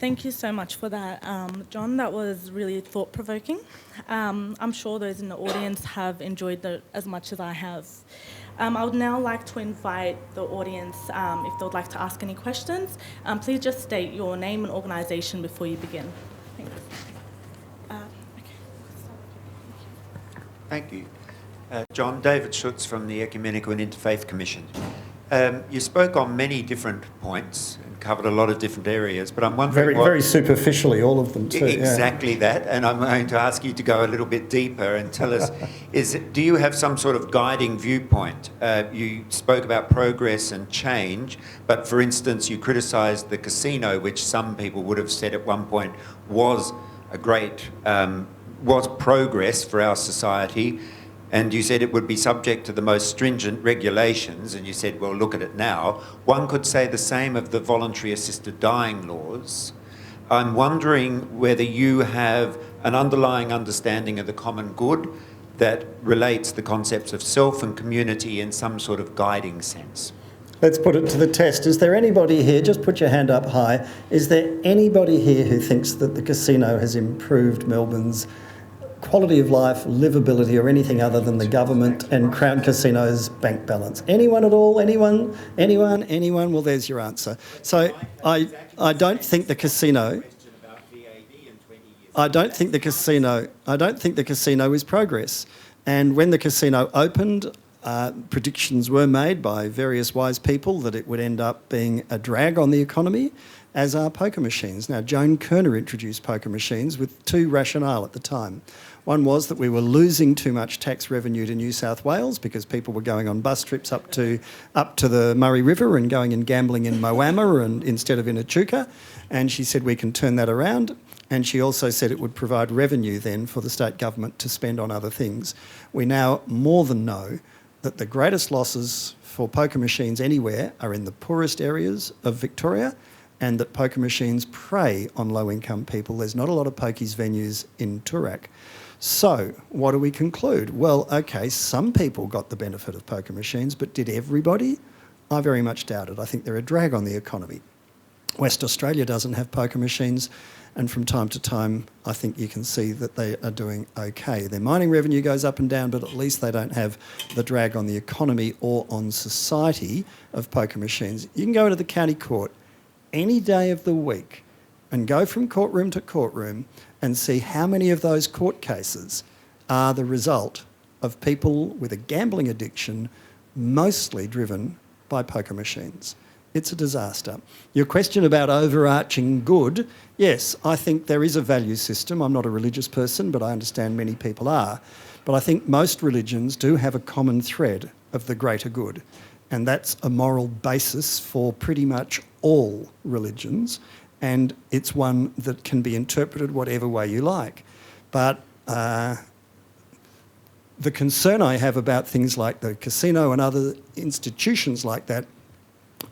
Thank you so much for that, John. That was really thought-provoking. I'm sure those in the audience have enjoyed that as much as I have. I would now like to invite the audience, if they would like to ask any questions, please just state your name and organisation before you begin. Thanks. Thank you. John, David Schutz from the Ecumenical and Interfaith Commission. You spoke on many different points and covered a lot of different areas, but I'm wondering very superficially, all of them too. Exactly that, and I'm going to ask you to go a little bit deeper and tell us, do you have some sort of guiding viewpoint? You spoke about progress and change, but for instance, you criticised the casino, which some people would have said at one point was a great, was progress for our society. And you said it would be subject to the most stringent regulations, and you said, well, look at it now. One could say the same of the voluntary assisted dying laws. I'm wondering whether you have an underlying understanding of the common good that relates the concepts of self and community in some sort of guiding sense. Let's put it to the test. Is there anybody here, just put your hand up high, is there anybody here who thinks that the casino has improved Melbourne's quality of life, livability, or anything other than the government and Crown Casino's bank balance? Anyone at all? Anyone? Well, there's your answer. So I don't think the casino. I don't think the casino is progress. And when the casino opened, predictions were made by various wise people that it would end up being a drag on the economy, as are poker machines. Now, Joan Kerner introduced poker machines with two rationale at the time. One was that we were losing too much tax revenue to New South Wales because people were going on bus trips up to the Murray River and going and gambling in Moama and instead of in Echuca. And she said we can turn that around. And she also said it would provide revenue then for the state government to spend on other things. We now more than know that the greatest losses for poker machines anywhere are in the poorest areas of Victoria, and that poker machines prey on low-income people. There's not a lot of pokies venues in Toorak. So what do we conclude? Well, okay, some people got the benefit of poker machines, but did everybody? I very much doubt it. I think they're a drag on the economy. West Australia doesn't have poker machines, and from time to time, I think you can see that they are doing okay. Their mining revenue goes up and down, but at least they don't have the drag on the economy or on society of poker machines. You can go into the county court any day of the week and go from courtroom to courtroom and see how many of those court cases are the result of people with a gambling addiction, mostly driven by poker machines. It's a disaster. Your question about overarching good, yes, I think there is a value system. I'm not a religious person, but I understand many people are. But I think most religions do have a common thread of the greater good. And that's a moral basis for pretty much all religions. And it's one that can be interpreted whatever way you like. But the concern I have about things like the casino and other institutions like that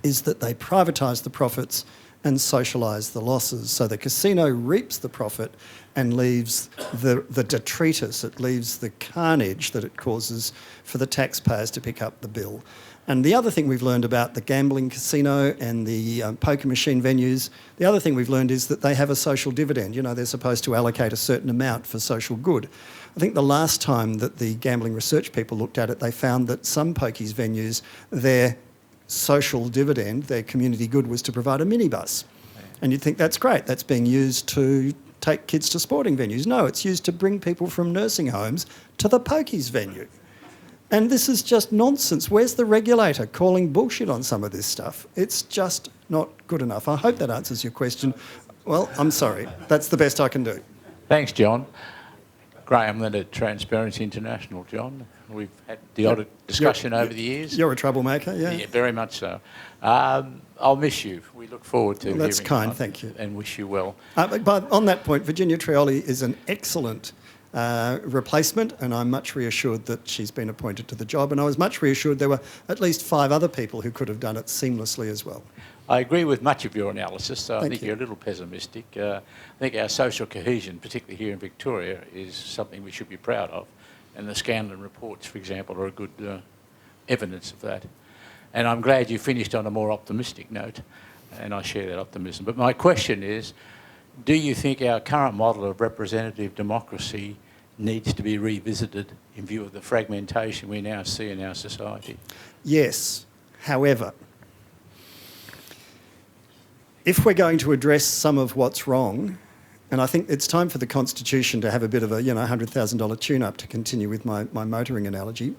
is that they privatise the profits and socialise the losses. So the casino reaps the profit and leaves the detritus, it leaves the carnage that it causes for the taxpayers to pick up the bill. And the other thing we've learned about the gambling casino and the poker machine venues, the other thing we've learned is that they have a social dividend. You know, they're supposed to allocate a certain amount for social good. I think the last time that the gambling research people looked at it, they found that some pokies venues, their social dividend, their community good, was to provide a minibus. And you'd think that's great, that's being used to take kids to sporting venues. No, it's used to bring people from nursing homes to the pokies venue. And this is just nonsense. Where's the regulator calling bullshit on some of this stuff? It's just not good enough. I hope that answers your question. Well, I'm sorry. That's the best I can do. Thanks, John. Graham led at Transparency International, John. We've had the odd discussion over the years. You're a troublemaker, yeah? Yeah, very much so. I'll miss you. We look forward to hearing that's kind, you thank you. And wish you well. But on that point, Virginia Trioli is an excellent replacement, and I'm much reassured that she's been appointed to the job, and I was much reassured there were at least 5 other people who could have done it seamlessly as well. I agree with much of your analysis, so I think you. you're a little pessimistic. I think our social cohesion, particularly here in Victoria, is something we should be proud of, and the Scanlon reports, for example, are a good evidence of that. And I'm glad you finished on a more optimistic note, and I share that optimism. But my question is, Do you think our current model of representative democracy needs to be revisited in view of the fragmentation we now see in our society? Yes. However, if we're going to address some of what's wrong, and I think it's time for the Constitution to have a bit of a $100,000 tune-up, to continue with my motoring analogy.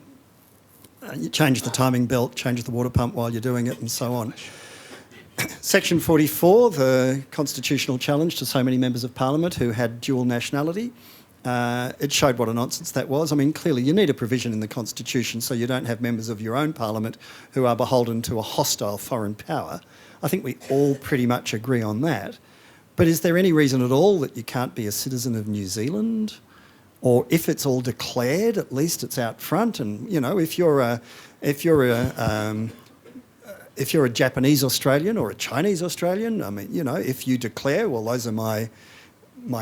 You change the timing belt, change the water pump while you're doing it, and so on. Section 44, the constitutional challenge to so many members of Parliament who had dual nationality, it showed what a nonsense that was. I mean, clearly you need a provision in the Constitution so you don't have members of your own Parliament who are beholden to a hostile foreign power. I think we all pretty much agree on that. But is there any reason at all that you can't be a citizen of New Zealand? Or if it's all declared, at least it's out front. And if you're a Japanese Australian or a Chinese Australian, I mean, if you declare, well, those are my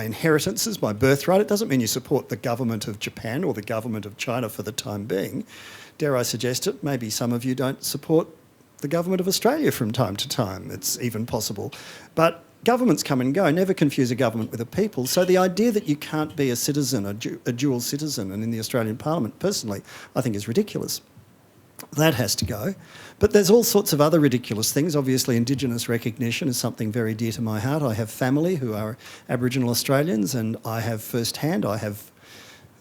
inheritances, my birthright, it doesn't mean you support the government of Japan or the government of China for the time being. Dare I suggest it, maybe some of you don't support the government of Australia from time to time. It's even possible. But governments come and go. Never confuse a government with a people. So the idea that you can't be a citizen, a dual citizen, and in the Australian Parliament, personally, I think is ridiculous. That has to go. But there's all sorts of other ridiculous things. Obviously, Indigenous recognition is something very dear to my heart. I have family who are Aboriginal Australians, and I have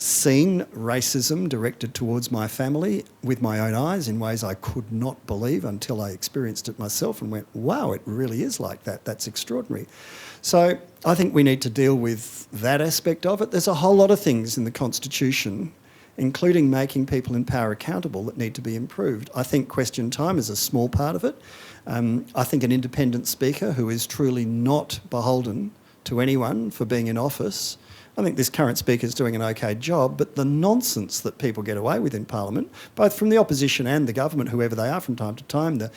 seen racism directed towards my family with my own eyes in ways I could not believe until I experienced it myself and went, wow, it really is like that. That's extraordinary. So I think we need to deal with that aspect of it. There's a whole lot of things in the Constitution, including making people in power accountable, that need to be improved. I think question time is a small part of it. I think an independent speaker who is truly not beholden to anyone for being in office, I think this current speaker is doing an okay job, but the nonsense that people get away with in Parliament, both from the opposition and the government, whoever they are from time to time, the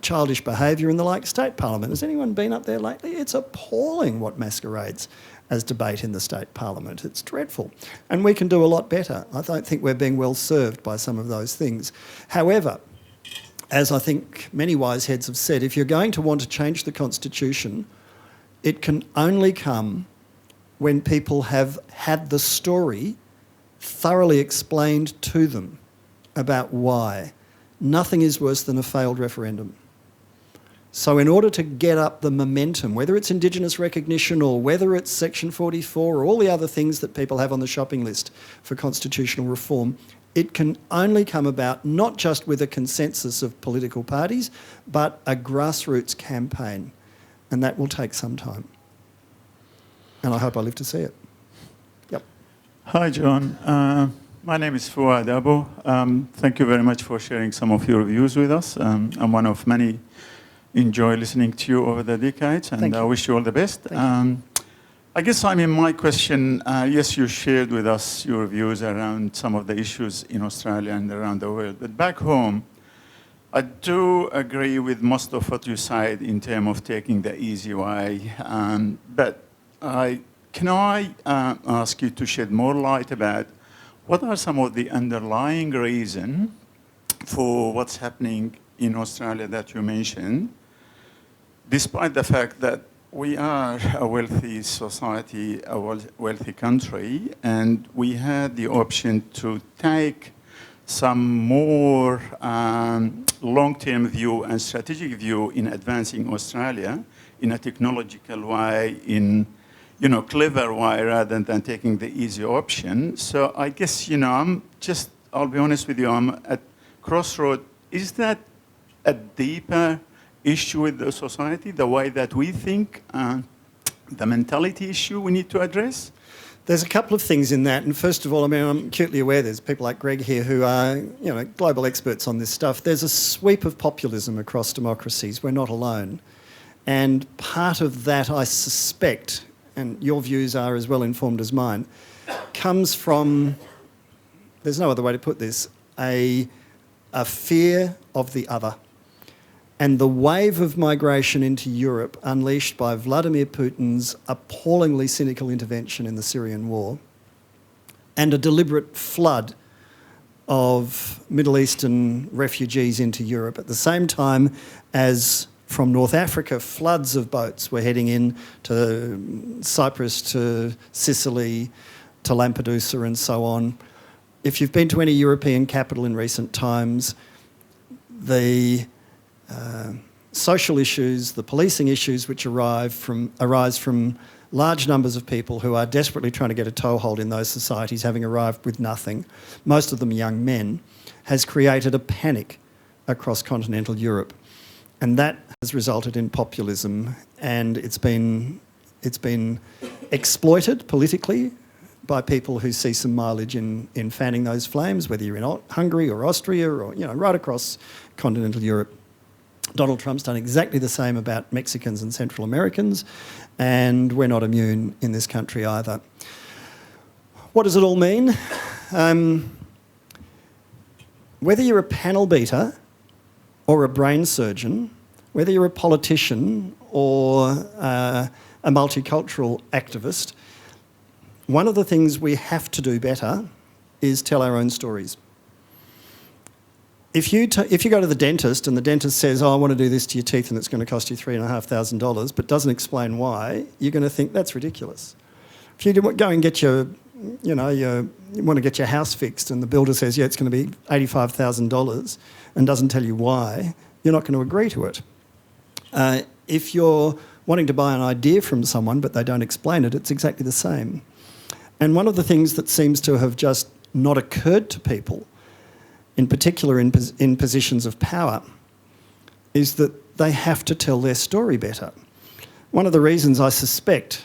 childish behaviour in the Lake State Parliament. Has anyone been up there lately? It's appalling what masquerades as debate in the state parliament. It's dreadful. And we can do a lot better. I don't think we're being well served by some of those things. However, as I think many wise heads have said, if you're going to want to change the Constitution, it can only come when people have had the story thoroughly explained to them about why. Nothing is worse than a failed referendum. So in order to get up the momentum, whether it's Indigenous recognition or whether it's Section 44 or all the other things that people have on the shopping list for constitutional reform, it can only come about not just with a consensus of political parties, but a grassroots campaign. And that will take some time. And I hope I live to see it. Yep. Hi, John. My name is Fuad Abo. Thank you very much for sharing some of your views with us. I'm one of many enjoy listening to you over the decades, and I wish you all the best. I guess, my question, yes, you shared with us your views around some of the issues in Australia and around the world. But back home, I do agree with most of what you said in terms of taking the easy way. But can I ask you to shed more light about what are some of the underlying reasons for what's happening in Australia that you mentioned, despite the fact that we are a wealthy society, a wealthy country, and we had the option to take some more long-term view and strategic view in advancing Australia in a technological way, in clever way, rather than taking the easy option. So I guess, I'll be honest with you, I'm at crossroad. Is that a deeper issue with the society, the way that we think, the mentality issue we need to address? There's a couple of things in that. And first of all, I'm acutely aware there's people like Greg here who are, global experts on this stuff. There's a sweep of populism across democracies. We're not alone. And part of that, I suspect, and your views are as well informed as mine, comes from, there's no other way to put this, a fear of the other. And the wave of migration into Europe unleashed by Vladimir Putin's appallingly cynical intervention in the Syrian war and a deliberate flood of Middle Eastern refugees into Europe at the same time as from North Africa, floods of boats were heading in to Cyprus, to Sicily, to Lampedusa and so on. If you've been to any European capital in recent times, the social issues, the policing issues which arise from large numbers of people who are desperately trying to get a toehold in those societies, having arrived with nothing, most of them young men, has created a panic across continental Europe. And that has resulted in populism, and it's been exploited politically by people who see some mileage in fanning those flames, whether you're in Hungary or Austria or, right across continental Europe. Donald Trump's done exactly the same about Mexicans and Central Americans, and we're not immune in this country either. What does it all mean? Whether you're a panel beater or a brain surgeon, whether you're a politician or a multicultural activist, one of the things we have to do better is tell our own stories. If you go to the dentist and the dentist says, I want to do this to your teeth and it's going to cost you $3,500, but doesn't explain why, you're going to think that's ridiculous. If you go and get you want to get your house fixed and the builder says, it's going to be $85,000 and doesn't tell you why, you're not going to agree to it. If you're wanting to buy an idea from someone but they don't explain it, it's exactly the same. And one of the things that seems to have just not occurred to people, in particular in positions of power, is that they have to tell their story better. One of the reasons I suspect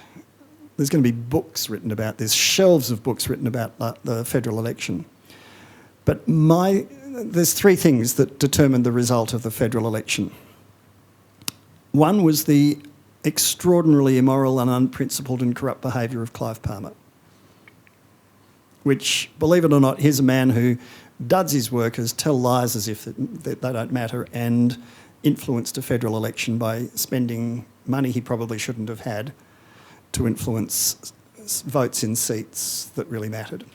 there's going to be books written about this, shelves of books written about the federal election. But there's three things that determined the result of the federal election. One was the extraordinarily immoral and unprincipled and corrupt behaviour of Clive Palmer, which, believe it or not, here's a man who duds his workers, tell lies as if they don't matter, and influenced a federal election by spending money he probably shouldn't have had to influence votes in seats that really mattered.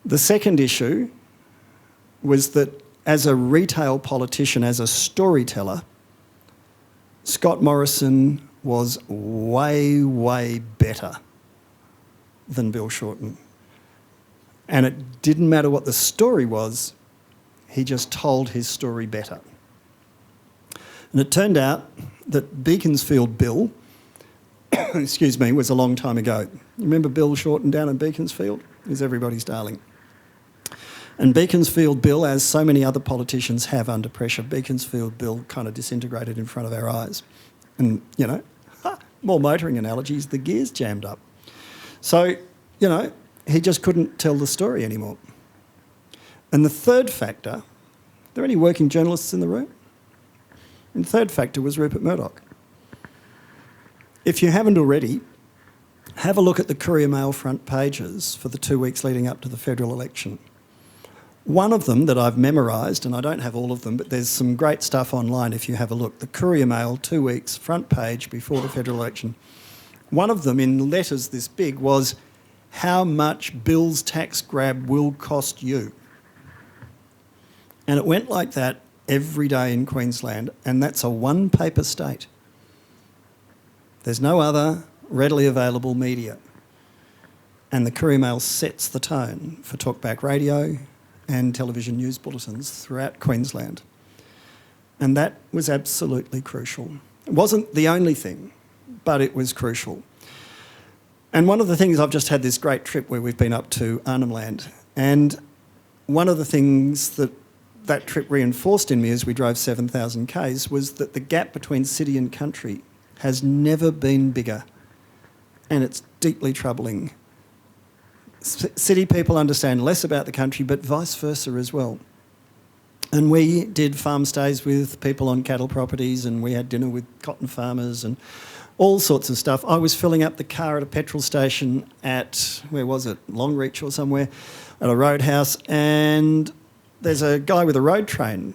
The second issue was that as a retail politician, as a storyteller, Scott Morrison was way, way better than Bill Shorten. And it didn't matter what the story was, he just told his story better. And it turned out that Beaconsfield Bill, was a long time ago. You remember Bill Shorten down in Beaconsfield? He's everybody's darling. And Beaconsfield Bill, as so many other politicians have under pressure, Beaconsfield Bill kind of disintegrated in front of our eyes. And, more motoring analogies, the gears jammed up. So, he just couldn't tell the story anymore. And the third factor, are there any working journalists in the room? And the third factor was Rupert Murdoch. If you haven't already, have a look at the Courier Mail front pages for the 2 weeks leading up to the federal election. One of them that I've memorised, and I don't have all of them, but there's some great stuff online if you have a look. The Courier Mail 2 weeks front page before the federal election. One of them in letters this big was, how much Bill's tax grab will cost you? And it went like that every day in Queensland, and that's a one-paper state. There's no other readily available media. And the Courier Mail sets the tone for talkback radio and television news bulletins throughout Queensland. And that was absolutely crucial. It wasn't the only thing, but it was crucial. And one of the things, I've just had this great trip where we've been up to Arnhem Land, and one of the things that trip reinforced in me as we drove 7,000 k's was that the gap between city and country has never been bigger, and it's deeply troubling. City people understand less about the country, but vice versa as well. And we did farm stays with people on cattle properties, and we had dinner with cotton farmers and all sorts of stuff. I was filling up the car at a petrol station at, where was it, Longreach or somewhere, at a roadhouse, and there's a guy with a road train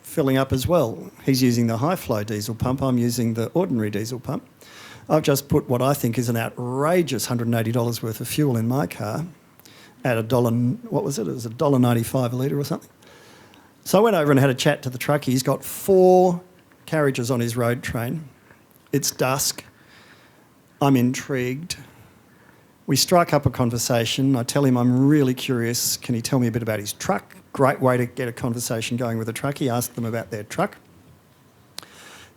filling up as well. He's using the high-flow diesel pump. I'm using the ordinary diesel pump. I've just put what I think is an outrageous $180 worth of fuel in my car at $1, what was it? It was $1.95 a litre or something. So I went over and had a chat to the truckie. He's got 4 carriages on his road train. It's dusk. I'm intrigued. We strike up a conversation. I tell him I'm really curious. Can he tell me a bit about his truck? Great way to get a conversation going with a truck. He asked them about their truck.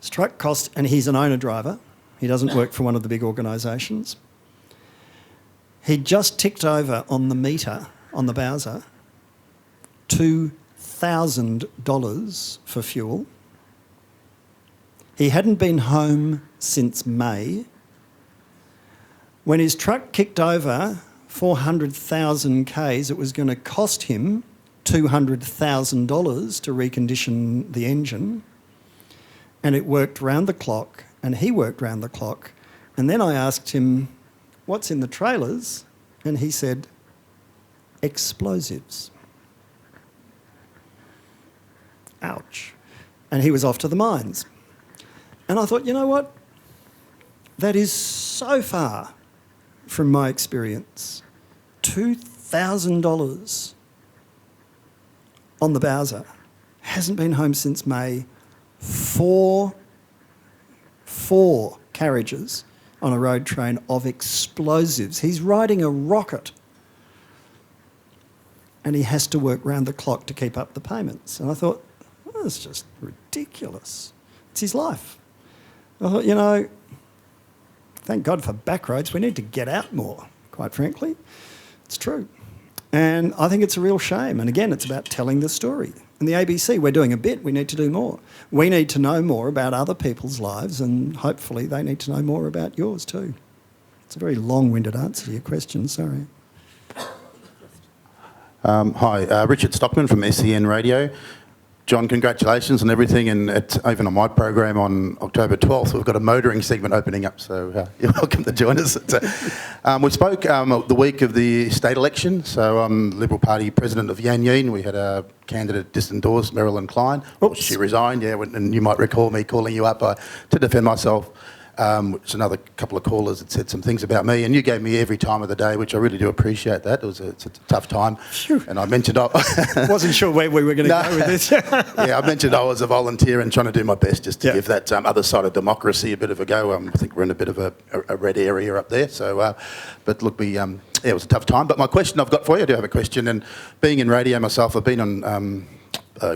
His truck cost, and he's an owner-driver. He doesn't work for one of the big organisations. He just ticked over on the meter, on the Bowser, $2,000 for fuel. He hadn't been home since May. When his truck kicked over 400,000 Ks, it was going to cost him $200,000 to recondition the engine. And it worked round the clock, and he worked round the clock. And then I asked him, what's in the trailers? And he said, explosives. Ouch. And he was off to the mines. And I thought, you know what? That is so far from my experience. $2,000 on the Bowser. Hasn't been home since May. Four carriages on a road train of explosives. He's riding a rocket. And he has to work round the clock to keep up the payments. And I thought, oh, that's just ridiculous. It's his life. I thought, you know, thank God for back roads. We need to get out more, quite frankly. It's true. And I think it's a real shame. And again, it's about telling the story. And the ABC, we're doing a bit. We need to do more. We need to know more about other people's lives, and hopefully they need to know more about yours too. It's a very long-winded answer to your question, sorry. Hi, Richard Stockman from SEN Radio. John, congratulations on everything, and even on my program on October 12th, we've got a motoring segment opening up, so you're welcome to join us. We spoke the week of the state election, so I'm Liberal Party President of Yan Yean. We had a candidate disendorsed, Marilyn Klein. Oops. She resigned, yeah, and you might recall me calling you up to defend myself. Which another couple of callers had said some things about me, and you gave me every time of the day, which I really do appreciate that. It's a tough time. Phew. And I mentioned Wasn't sure where we were going to go with this. Yeah, I mentioned I was a volunteer and trying to do my best just to give that other side of democracy a bit of a go. I think we're in a bit of a red area up there. So, but look, it was a tough time. But my question I've got for you, I do have a question, and being in radio myself, I've been on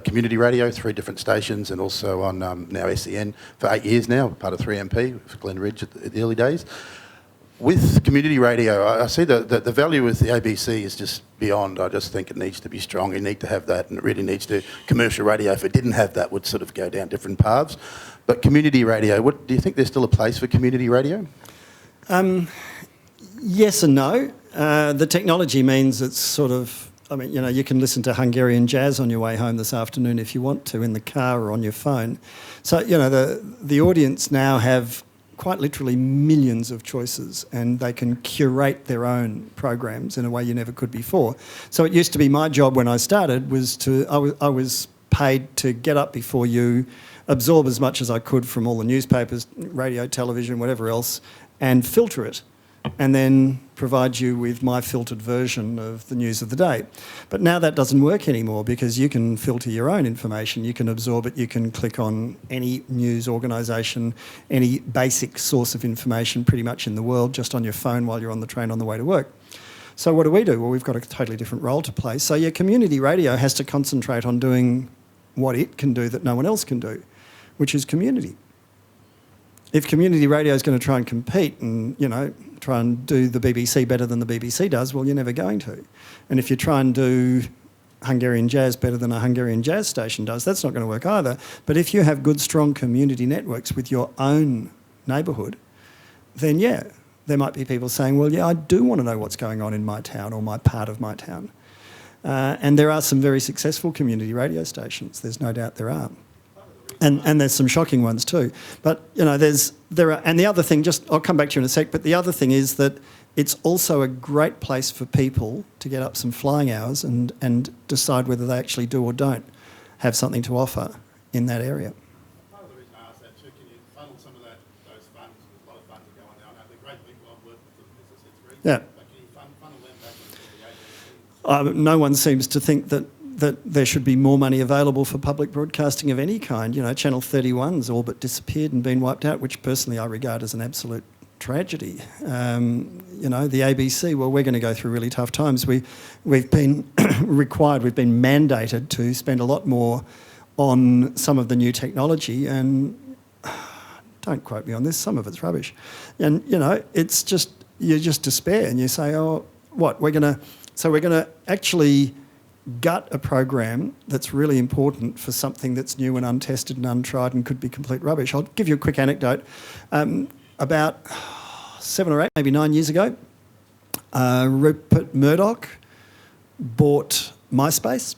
community radio, 3 different stations, and also on now SEN for 8 years now, part of 3MP for Glen Ridge at the early days. With community radio, I see the value with the ABC is just beyond. I just think it needs to be strong. You need to have that, and it really needs to. Commercial radio, if it didn't have that, would sort of go down different paths. But community radio, do you think there's still a place for community radio? Yes and no. The technology means it's sort of, I mean, you know, you can listen to Hungarian jazz on your way home this afternoon if you want to, in the car or on your phone. So, you know, the audience now have quite literally millions of choices, and they can curate their own programs in a way you never could before. So it used to be my job when I started was I was paid to get up before you, absorb as much as I could from all the newspapers, radio, television, whatever else, and filter it, and then provide you with my filtered version of the news of the day. But now that doesn't work anymore, because you can filter your own information, you can absorb it, you can click on any news organisation, any basic source of information pretty much in the world just on your phone while you're on the train on the way to work. So what do? Well, we've got a totally different role to play. So your community radio has to concentrate on doing what it can do that no one else can do, which is community. If community radio is going to try and compete and, you know, try and do the BBC better than the BBC does, well, you're never going to. And if you try and do Hungarian jazz better than a Hungarian jazz station does, that's not going to work either. But if you have good, strong community networks with your own neighbourhood, then, yeah, there might be people saying, well, yeah, I do want to know what's going on in my town or my part of my town. And there are some very successful community radio stations. There's no doubt there are. And there's some shocking ones too. But, you know, and the other thing, I'll come back to you in a sec, but the other thing is that it's also a great place for people to get up some flying hours and decide whether they actually do or don't have something to offer in that area. Part of the reason I asked that too, can you funnel some of those funds? A lot of funds are going there. I know the great people I've worked with, as I said, but can you funnel them back into the agency? No one seems to think that that there should be more money available for public broadcasting of any kind. You know, Channel 31's all but disappeared and been wiped out, which personally I regard as an absolute tragedy. You know, the ABC, well, we're going to go through really tough times. We've been required, we've been mandated to spend a lot more on some of the new technology, and don't quote me on this, some of it's rubbish. And, you know, it's just, you just despair and you say, oh, what, we're going to actually gut a program that's really important for something that's new and untested and untried and could be complete rubbish. I'll give you a quick anecdote. About 7 or 8, maybe 9 years ago, Rupert Murdoch bought MySpace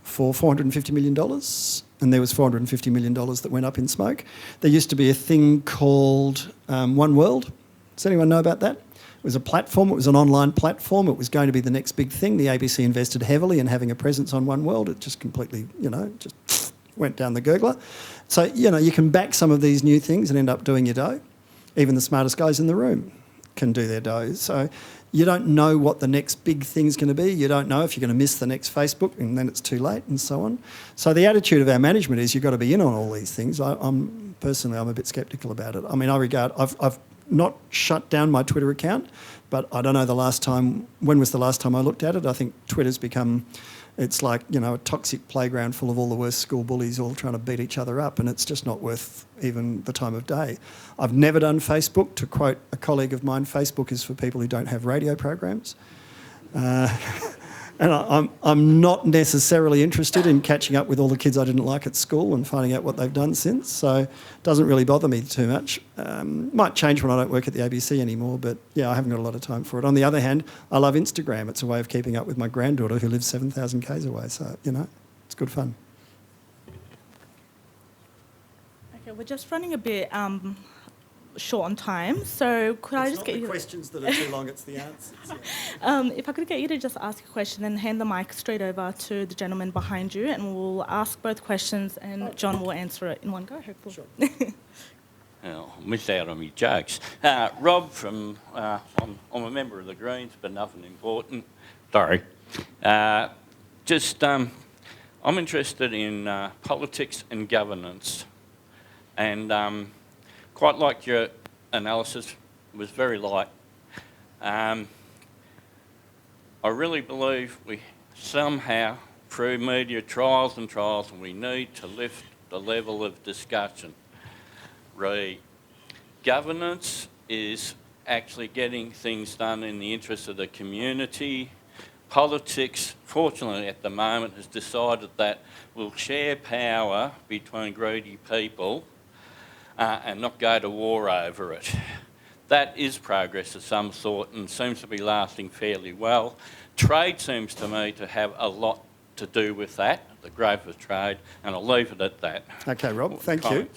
for $450 million, and there was $450 million that went up in smoke. There used to be a thing called One World. Does anyone know about that? It was a platform, it was an online platform, it was going to be the next big thing. The ABC invested heavily in having a presence on One World. It just completely, you know, just went down the gurgler. So, you know, you can back some of these new things and end up doing your dough. Even the smartest guys in the room can do their dough. So you don't know what the next big thing's going to be. You don't know if you're going to miss the next Facebook and then it's too late and so on. So the attitude of our management is you've got to be in on all these things. I'm a bit sceptical about it. I mean, I've not shut down my Twitter account, but I don't know when was the last time I looked at it. I think Twitter's become, it's like, you know, a toxic playground full of all the worst school bullies all trying to beat each other up, and it's just not worth even the time of day. I've never done Facebook. To quote a colleague of mine, Facebook is for people who don't have radio programs. And I'm not necessarily interested in catching up with all the kids I didn't like at school and finding out what they've done since, so it doesn't really bother me too much. Might change when I don't work at the ABC anymore, but yeah, I haven't got a lot of time for it. On the other hand, I love Instagram. It's a way of keeping up with my granddaughter who lives 7,000 k's away, so, you know, it's good fun. Okay, we're just running a bit short on time, so could I just get you... questions that are too long, it's the answers. if I could get you to just ask a question and hand the mic straight over to the gentleman behind you, and we'll ask both questions and John will answer it in one go, hopefully. Sure. Oh, missed out on me jokes. Rob from, I'm a member of the Greens, but nothing important. Sorry. I'm interested in politics and governance, and quite like your analysis was very light. I really believe we somehow, through media trials, and we need to lift the level of discussion. Governance is actually getting things done in the interest of the community. Politics, fortunately at the moment, has decided that we'll share power between greedy people and not go to war over it. That is progress of some sort and seems to be lasting fairly well. Trade seems to me to have a lot to do with that, the growth of trade, and I'll leave it at that. Okay, Rob, thank you.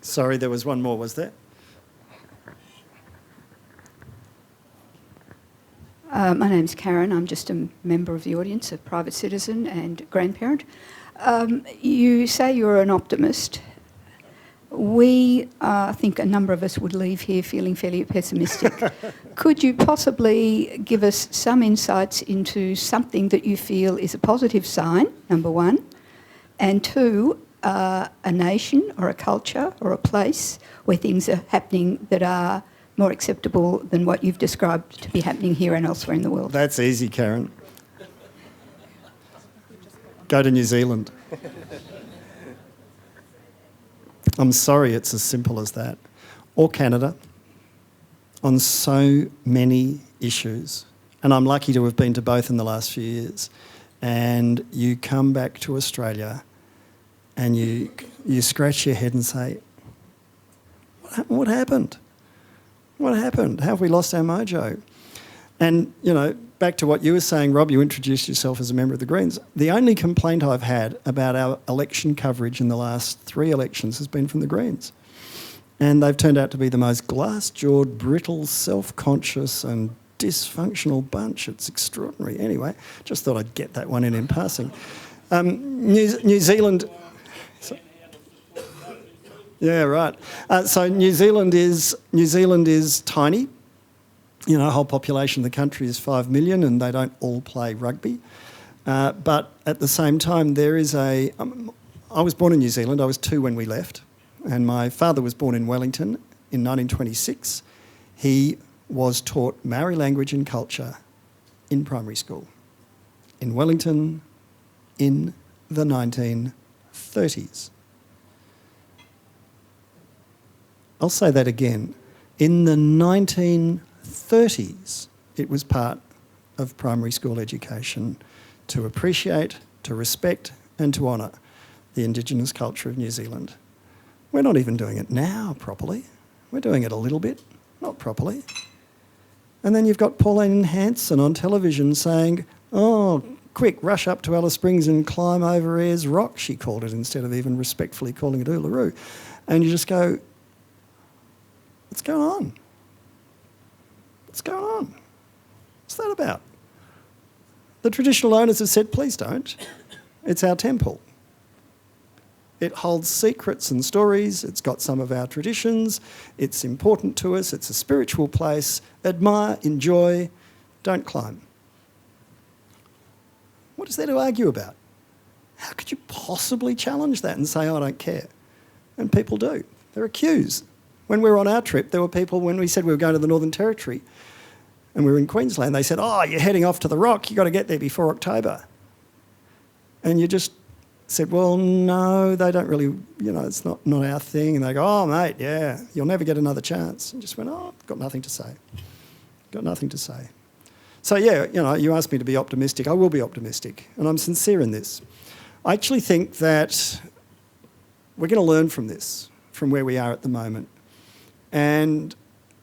Sorry, there was one more, was there? My name's Karen. I'm just a member of the audience, a private citizen and grandparent. You say you're an optimist. I think a number of us would leave here feeling fairly pessimistic. Could you possibly give us some insights into something that you feel is a positive sign, number one, and two, a nation or a culture or a place where things are happening that are more acceptable than what you've described to be happening here and elsewhere in the world? That's easy, Karen. Go to New Zealand. I'm sorry, it's as simple as that. Or Canada, on so many issues. And I'm lucky to have been to both in the last few years. And you come back to Australia and you scratch your head and say, what happened? What happened? How have we lost our mojo? And, you know, back to what you were saying, Rob, you introduced yourself as a member of the Greens. The only complaint I've had about our election coverage in the last 3 elections has been from the Greens. And they've turned out to be the most glass-jawed, brittle, self-conscious and dysfunctional bunch. It's extraordinary. Anyway, just thought I'd get that one in passing. New Zealand... Yeah, right. So New Zealand is tiny. the whole population of the country is 5 million and they don't all play rugby. But at the same time, there is I was born in New Zealand. I was 2 when we left. And my father was born in Wellington in 1926. He was taught Maori language and culture in primary school in Wellington in the 1930s. I'll say that again. In the 1930s, it was part of primary school education to appreciate, to respect and to honour the indigenous culture of New Zealand. We're not even doing it now properly. We're doing it a little bit, not properly. And then you've got Pauline Hanson on television saying, oh, quick, rush up to Alice Springs and climb over Ayers Rock, she called it, instead of even respectfully calling it Uluru. And you just go, what's going on? What's going on? What's that about? The traditional owners have said, please don't. It's our temple. It holds secrets and stories. It's got some of our traditions. It's important to us. It's a spiritual place. Admire, enjoy, don't climb. What is there to argue about? How could you possibly challenge that and say, I don't care? And people do. There are queues. When we were on our trip, there were people, when we said we were going to the Northern Territory and we were in Queensland, they said, oh, you're heading off to the Rock. You've got to get there before October. And you just said, well, no, they don't really, it's not our thing. And they go, oh, mate, yeah, you'll never get another chance. And just went, oh, got nothing to say. Got nothing to say. So, yeah, you asked me to be optimistic. I will be optimistic, and I'm sincere in this. I actually think that we're going to learn from this, from where we are at the moment. And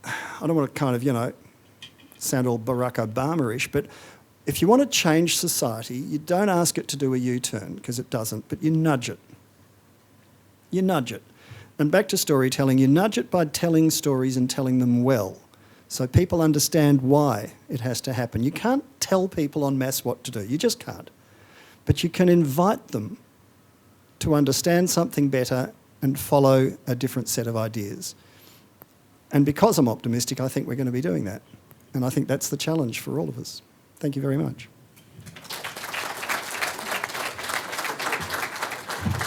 I don't want to kind of, sound all Barack Obama-ish, but if you want to change society, you don't ask it to do a U-turn, because it doesn't, but you nudge it. You nudge it. And back to storytelling, you nudge it by telling stories and telling them well, so people understand why it has to happen. You can't tell people en masse what to do. You just can't. But you can invite them to understand something better and follow a different set of ideas. And because I'm optimistic, I think we're going to be doing that. And I think that's the challenge for all of us. Thank you very much.